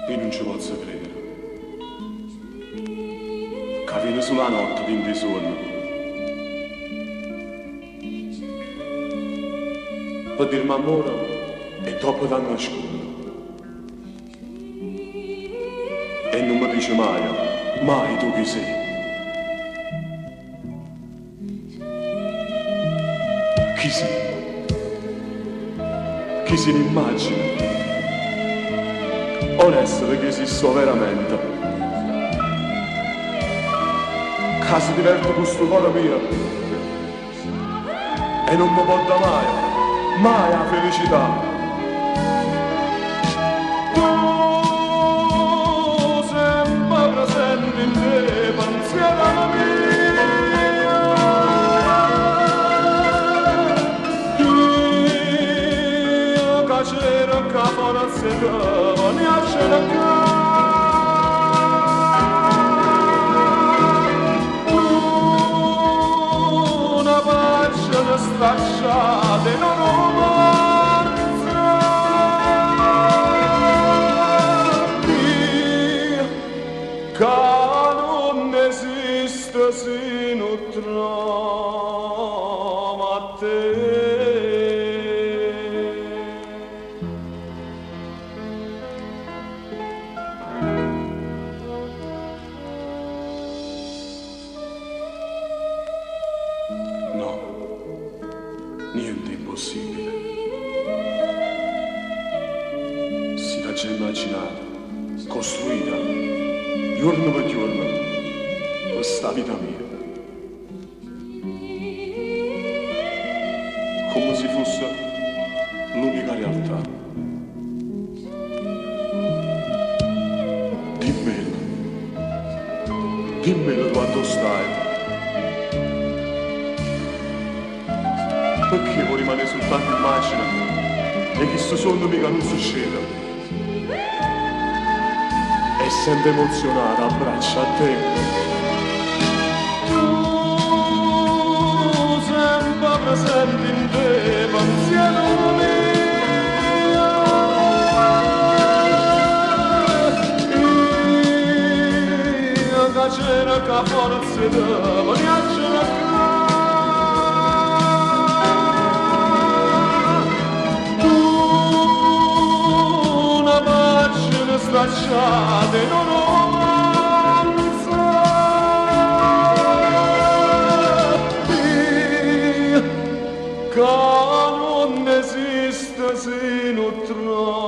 Io non ci posso credere. Che viene sulla notte di sonno. Per dirmi amore e dopo da nascosto. E non mi dice mai tu chi sei. Chi sei? Chi se ne immagina? Onesto che esisto veramente. Che si diverte con sto cuore mio e non mi porta mai la felicità. Tu sempre presente in te, pensiero mio. Io che cerco forza tua, mi cerco. Stracciate non romanza Dio che non esiste se non trova a te. Niente impossibile. Si l'ha già immaginata, costruita, giorno per giorno, questa vita mia. Come se fosse l'unica realtà. Dimmelo quando stai. Perché vuoi rimanere soltanto immagine e questo sogno mica non succede? E sempre emozionata abbraccia a te. Tu sempre presente in te, pensiero mio. Io che cerco forza te, voglio cercare. Stracciate non romanza Dio che non esiste se non trova